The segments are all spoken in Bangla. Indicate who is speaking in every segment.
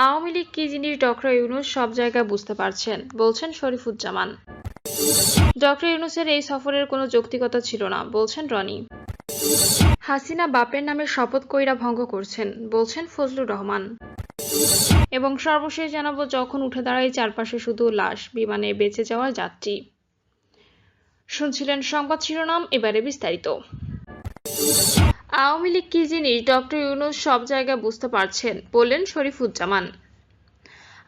Speaker 1: আওয়ামী লীগ কি জিনিস ডক্টর ইউনূস সব জায়গায় বুঝতে পারছেন, বলছেন শরীফুজ্জামান। ডক্টর ইউনূসের এই সফরের কোনো যৌক্তিকতা ছিল না, বলছেন রনি। হাসিনা বাপের নামে শপথ কইরা ভঙ্গ করছেন, বলছেন ফজলুর রহমান। এবং সর্বশেষ জানাবো, যখন উঠে দাঁড়ায় চারপাশে শুধু লাশ, বিমানে বেঁচে যাওয়া যাত্রী। শুনছিলেন সংবাদ শিরোনাম, এবারে বিস্তারিত। আওয়ামী লীগ কি জিনিস ডক্টর ইউনূস সব জায়গায় বুঝতে পারছেন, বললেন শরীফুজ্জামান।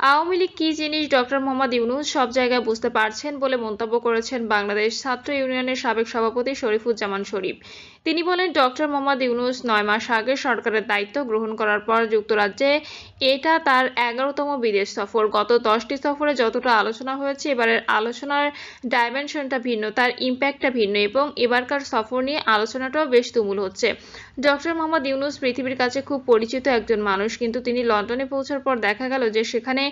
Speaker 1: আওয়ামী লীগ কি জিনিস ডক্টর মোহাম্মদ ইউনূস সব জায়গায় বুঝতে পারছেন বলে মন্তব্য করেছেন বাংলাদেশ ছাত্র ইউনিয়নের সাবেক সভাপতি শরীফুজ্জামান শরীফ। তিনি বলেন, ডক্টর মোহাম্মদ ইউনূস 9 মাস আগে সরকারের দায়িত্ব গ্রহণ করার পর যুক্তরাজ্যে এটা তার 11তম বিদেশ সফর। গত 10টি সফরে যতটা আলোচনা হয়েছে, এবারের আলোচনার ডাইমেনশনটা ভিন্ন, তার ইম্প্যাক্টটা ভিন্ন এবং এবারকার সফর নিয়ে আলোচনাটাও বেশ তুমুল হচ্ছে। ডক্টর মোহাম্মদ ইউনূস পৃথিবীর কাছে খুব পরিচিত একজন মানুষ, কিন্তু তিনি লন্ডনে পৌঁছার পর দেখা গেল যে সেখানে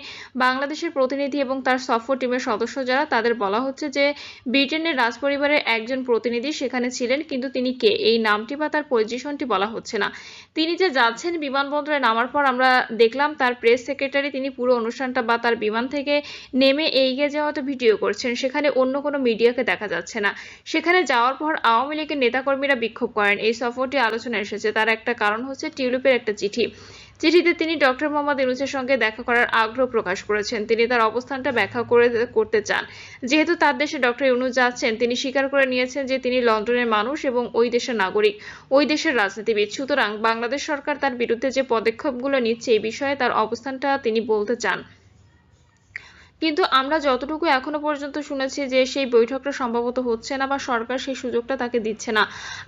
Speaker 1: বাংলাদেশের প্রতিনিধি এবং তার সফর টিমের সদস্য যারা, তাদের বলা হচ্ছে যে ব্রিটেনের রাজপরিবারের একজন প্রতিনিধি সেখানে ছিলেন, কিন্তু তিনি কে এই নামটি বা তার পজিশনটি বলা হচ্ছে না। তিনি যে যাচ্ছেন, বিমানবন্দরে নামার পর আমরা দেখলাম তার প্রেস সেক্রেটারি তিনি পুরো অনুষ্ঠানটা বা তার বিমান থেকে নেমে এগিয়ে যাওয়াটা ভিডিও করছেন, সেখানে অন্য কোনো মিডিয়াকে দেখা যাচ্ছে না। সেখানে যাওয়ার পর আওয়ামী লীগের নেতাকর্মীরা বিক্ষোভ করেন। এই সফরটি আলোচনায় এসেছে, তার একটা কারণ হচ্ছে টিউলিপের একটা চিঠিতে তিনি ডক্টর মোহাম্মদ ইউনূসের সঙ্গে দেখা করার আগ্রহ প্রকাশ করেছেন। তিনি তার অবস্থানটা ব্যাখ্যা করতে চান। যেহেতু তার দেশে ডক্টর ইউনূস যাচ্ছেন, তিনি স্বীকার করে নিয়েছেন যে তিনি লন্ডনের মানুষ এবং ওই দেশের নাগরিক, ওই দেশের রাজনীতিবিদ। সুতরাং বাংলাদেশ সরকার তার বিরুদ্ধে যে পদক্ষেপগুলো নিচ্ছে এই বিষয়ে তার অবস্থানটা তিনি বলতে চান। কিন্তু আমরা যতটুকু এখনো পর্যন্ত শুনেছি যে সেই বৈঠকটা সম্ভবত হচ্ছে না বা সরকার সেই সুযোগটা তাকে দিচ্ছে না।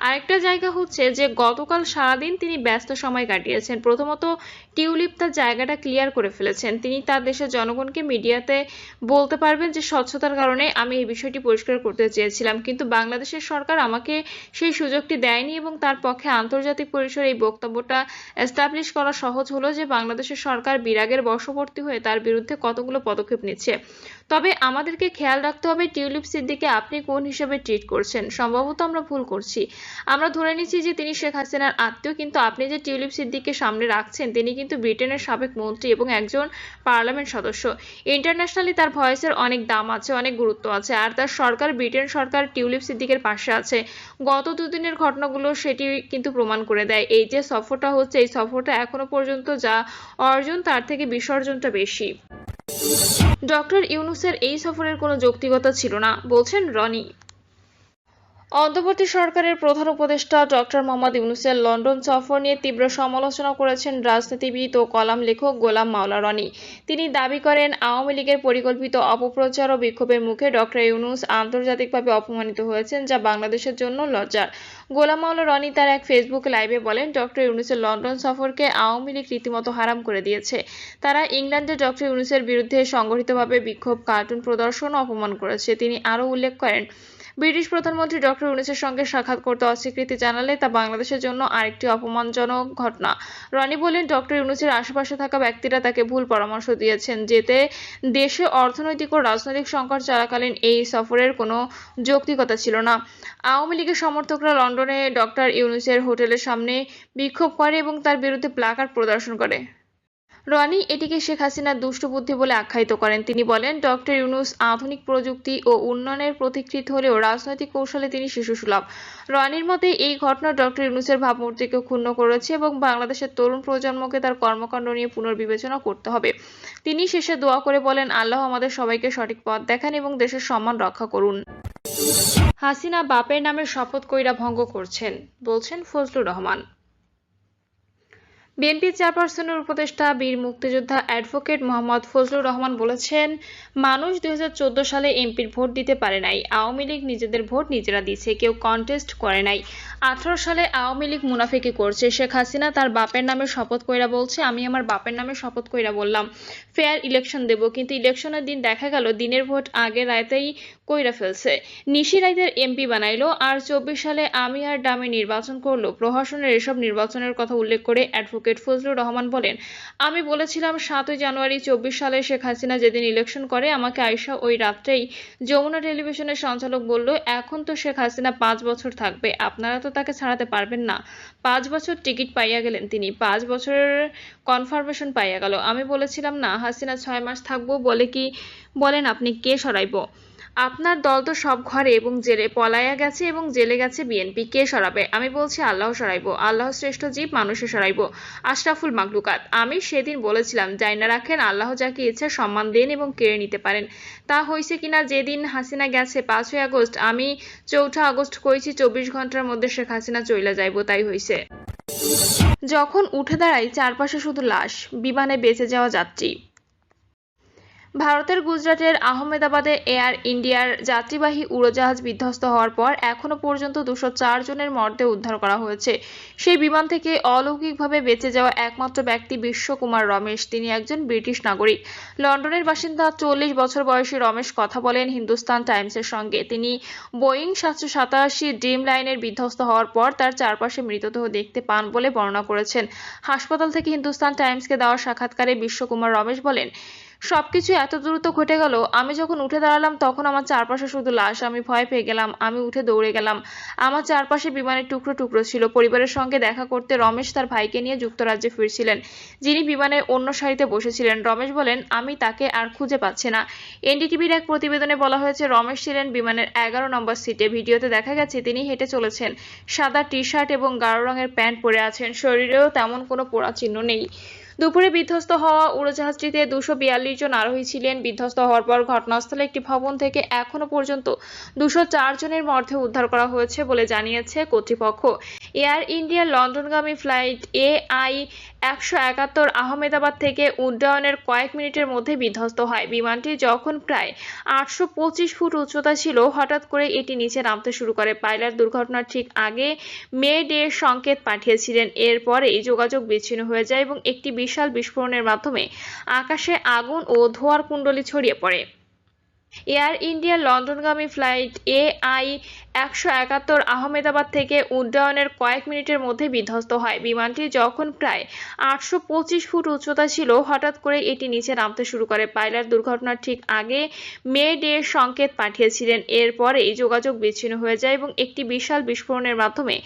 Speaker 1: আরেকটা জায়গা হচ্ছে যে গতকাল সারাদিন তিনি ব্যস্ত সময় কাটিয়েছেন। প্রথমত টিউলিপ তার জায়গাটা ক্লিয়ার করে ফেলেছেন। তিনি তার দেশের জনগণকে মিডিয়াতে বলতে পারবেন যে স্বচ্ছতার কারণে আমি এই বিষয়টি পরিষ্কার করতে চেয়েছিলাম, কিন্তু বাংলাদেশের সরকার আমাকে সেই সুযোগটি দেয়নি এবং তার পক্ষে আন্তর্জাতিক পরিসরে এই বক্তব্যটা এস্টাবলিশ করা সহজ হলো যে বাংলাদেশের সরকার বিরাগের বশবর্তী হয়ে তার বিরুদ্ধে কতগুলো পদক্ষেপ নিচ্ছে। তবে আমাদেরকে খেয়াল রাখতে হবে টিউলিপ সিদ্দিককে আপনি কোন হিসেবে ট্রিট করছেন। সম্ভবত আমরা ভুল করছি। আমরা ধরে নিচ্ছি যে তিনি শেখ হাসিনার আত্মীয়, কিন্তু আপনি যে টিউলিপ সিদ্দিককে সামনে রাখছেন, তিনি কিন্তু ব্রিটেনের সাবেক মন্ত্রী এবং একজন পার্লামেন্ট সদস্য। ইন্টারন্যাশনালি তার ভয়েসের অনেক দাম আছে, অনেক গুরুত্ব আছে, আর তার সরকার, ব্রিটেন সরকার টিউলিপ সিদ্দিকের পাশে আছে। গত দুদিনের ঘটনাগুলো সেটি কিন্তু প্রমাণ করে দেয়। এই যে সফরটা হচ্ছে, এই সফরটা এখনো পর্যন্ত যা অর্জন তার থেকে বিসর্জনটা বেশি। ডক্টর ইউনূসের এই সফরের কোনো যৌক্তিকতা ছিল না, বলছেন রনি। অন্তর্বর্তী সরকারের প্রধান উপদেষ্টা ডক্টর মোহাম্মদ ইউনূসের লন্ডন সফর নিয়ে তীব্র সমালোচনা করেছেন রাজনীতিবিদ ও কলাম লেখক গোলাম মাওলা রনি। তিনি দাবি করেন, আওয়ামী লীগের পরিকল্পিত অপপ্রচার ও বিক্ষোভের মুখে ডক্টর ইউনূস আন্তর্জাতিকভাবে অপমানিত হয়েছেন, যা বাংলাদেশের জন্য লজ্জার। গোলাম মাওলা রনি তার এক ফেসবুক লাইভে বলেন, ডক্টর ইউনূসের লন্ডন সফরকে আওয়ামী লীগ রীতিমতো হারাম করে দিয়েছে। তারা ইংল্যান্ডে ডক্টর ইউনূসের বিরুদ্ধে সংগঠিতভাবে বিক্ষোভ, কার্টুন প্রদর্শন ও অপমান করেছে। তিনি আরও উল্লেখ করেন, ব্রিটিশ প্রধানমন্ত্রী ডক্টর ইউনূসের সঙ্গে সাক্ষাৎ করতে অস্বীকৃতি জানালে তা বাংলাদেশের জন্য আরেকটি অপমানজনক ঘটনা। রনি বলেন, ডক্টর ইউনূসের আশেপাশে থাকা ব্যক্তিরা তাকে ভুল পরামর্শ দিয়েছেন, যেতে দেশে অর্থনৈতিক ও রাজনৈতিক সংকট চলাকালীন এই সফরের কোনো যৌক্তিকতা ছিল না। আওয়ামী লীগের সমর্থকরা লন্ডনে ডক্টর ইউনূসের হোটেলের সামনে বিক্ষোভ করে এবং তার বিরুদ্ধে প্ল্যাকার্ড প্রদর্শন করে। রনি এটিকে শেখ হাসিনার দুষ্ট বুদ্ধি বলে আখ্যায়িত করেন। তিনি বলেন, ডক্টর ইউনূস আধুনিক প্রযুক্তি ও উন্নয়নের প্রতিকৃত হলেও রাজনৈতিক কৌশলে তিনি শিশুসুলভ। রনির মতে এই ঘটনা ডক্টর ইউনূসের ভাবমূর্তিকে ক্ষুণ্ণ করেছে এবং বাংলাদেশের তরুণ প্রজন্মকে তার কর্মকাণ্ড নিয়ে পুনর্বিবেচনা করতে হবে। তিনি শেষে দোয়া করে বলেন, আল্লাহ আমাদের সবাইকে সঠিক পথ দেখান এবং দেশের সম্মান রক্ষা করুন। হাসিনা বাপের নামে শপথ কইরা ভঙ্গ করছেন, বলছেন ফজলুর রহমান। বিএনপি চেয়ারপারসনের উপদেষ্টা বীর মুক্তিযোদ্ধা অ্যাডভোকেট মোহাম্মদ ফজলুর রহমান বলেছেন, মানুষ 2014 সালে এমপির ভোট দিতে পারে নাই। আওয়ামী লীগ নিজেদের ভোট নিজেরা দিচ্ছে, কেউ কন্টেস্ট করে নাই। 18 সালে আওয়ামী লীগ মুনাফিকি করছে। শেখ হাসিনা তার বাপের নামে শপথ কইরা বলছে, আমি আমার বাপের নামে শপথ কইরা বললাম ফেয়ার ইলেকশন দেব, কিন্তু ইলেকশনের দিন দেখা গেল দিনের ভোট আগের রাতেই কইরা ফেলছে। নিশি রাইদের এমপি বানাইলো আর 24 সালে আমি আর ডামি নির্বাচন করলো। প্রহসনের এসব নির্বাচনের কথা উল্লেখ করে অ্যাডভোকেট ফজলুর রহমান বলেন, আমি বলেছিলাম 7 জানুয়ারি 24 সালে শেখ হাসিনা যেদিন ইলেকশন করে আমাকে আয়শা ওই রাত্রেই যমুনা টেলিভিশনের সঞ্চালক বলল, এখন তো শেখ হাসিনা 5 বছর থাকবে, আপনারা তো তাকে ছাড়াতে পারবেন না। 5 বছর টিকিট পাইয়া গেলেন তিনি, 5 বছরের কনফার্মেশন পাইয়া গেল। আমি বলেছিলাম না হাসিনা 6 মাস থাকবো বলেন আপনি কে সরাইব? আপনার দল তো সব ঘরে এবং জেলে পলাইয়া গেছে এবং জেলে গেছে বিএনপি, কে সরাবে? আমি বলছি আল্লাহ সরাইব, আল্লাহ শ্রেষ্ঠ জীব, মানুষে সরাইব। আশরাফুল মাখলুকাত, আমি সেদিন বলেছিলাম জাইনা রাখেন, আল্লাহ যাকে ইচ্ছে সম্মান দেন এবং কেড়ে নিতে পারেন। তা হয়েছে কিনা? যেদিন হাসিনা গেছে 5ই আগস্ট, আমি 4 আগস্ট কইছি 24 ঘন্টার মধ্যে শেখ হাসিনা চইলা যাইব, তাই হইছে। যখন উঠে দাঁড়াই চারপাশে শুধু লাশ, বিমানে বেঁচে যাওয়া যাত্রী। ভারতের গুজরাটের আহমেদাবাদে এয়ার ইন্ডিয়ার যাত্রীবাহী উড়োজাহাজ বিধ্বস্ত হওয়ার পর এখনো পর্যন্ত 204 জনের মরদেহ উদ্ধার করা হয়েছে। সেই বিমান থেকে অলৌকিকভাবে বেঁচে যাওয়া একমাত্র ব্যক্তি বিশ্বকুমার রমেশ। তিনি একজন ব্রিটিশ নাগরিক, লন্ডনের বাসিন্দা। 40 বছর বয়সী রমেশ কথা বলেন হিন্দুস্তান টাইমসের সঙ্গে। তিনি বোয়িং 787 ড্রিম লাইনের বিধ্বস্ত হওয়ার পর তার চারপাশে মৃতদেহ দেখতে পান বলে বর্ণনা করেছেন। হাসপাতাল থেকে হিন্দুস্তান টাইমসকে দেওয়া সাক্ষাৎকারে বিশ্বকুমার রমেশ বলেন, সবকিছু এত দ্রুত ঘটে গেল, আমি যখন উঠে দাঁড়ালাম তখন আমার চারপাশে শুধু লাশ। আমি ভয় পেয়ে গেলাম, আমি উঠে দৌড়ে গেলাম। আমার চারপাশে বিমানের টুকরো টুকরো ছিল। পরিবারের সঙ্গে দেখা করতে রমেশ তার ভাইকে নিয়ে যুক্তরাজ্যে ফিরছিলেন, যিনি বিমানের অন্য সারিতে বসেছিলেন। রমেশ বলেন, আমি তাকে আর খুঁজে পাচ্ছি না। এনডিটিভির এক প্রতিবেদনে বলা হয়েছে, রমেশ ছিলেন বিমানের 11 নম্বর সিটে। ভিডিওতে দেখা গেছে তিনি হেঁটে চলেছেন, সাদা টি শার্ট এবং গাঢ় রঙের প্যান্ট পরে আছেন। শরীরেও তেমন কোনো পোড়া চিহ্ন নেই। দুপুরে বিধ্বস্ত হওয়া উড়োজাহাজটিতে 242 জন আরোহী ছিলেন। বিধ্বস্ত হওয়ার পর ঘটনাস্থলে একটি ভবন থেকে এখনো পর্যন্ত 204 জনের মরদেহ উদ্ধার করা হয়েছে বলে জানিয়েছে কর্তৃপক্ষ। এয়ার ইন্ডিয়ার লন্ডনগামী ফ্লাইট AI 171 আহমেদাবাদ থেকে উড্ডয়নের কয়েক মিনিটের মধ্যে বিধ্বস্ত হয়। বিমানটি যখন প্রায় 825 ফুট উচ্চতা ছিল, হঠাৎ করে এটি নিচে নামতে শুরু করে। পাইলট দুর্ঘটনার ঠিক আগে মে ডে সংকেত পাঠিয়েছিলেন। এরপরেই যোগাযোগ বিচ্ছিন্ন হয়ে যায় এবং একটি বিশাল বিস্ফোরণের মাধ্যমে আকাশে আগুন ও ধোঁয়ার কুণ্ডলী ছড়িয়ে পড়ে। এয়ার ইন্ডিয়ার লন্ডনগামী ফ্লাইট AI 171 আহমেদাবাদ থেকে উড্ডয়নের কয়েক মিনিটের মধ্যে বিধ্বস্ত হয়। বিমানটি যখন প্রায় 825 ফুট উচ্চতা ছিল, হঠাৎ করে এটি নিচে নামতে শুরু করে। পাইলট দুর্ঘটনার ঠিক আগে মে ডে সংকেত পাঠিয়েছিলেন। এরপরেই যোগাযোগ বিচ্ছিন্ন হয়ে যায় এবং একটি বিশাল বিস্ফোরণের মাধ্যমে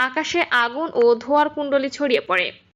Speaker 1: আকাশে আগুন ও ধোঁয়ার কুণ্ডলী ছড়িয়ে পড়ে।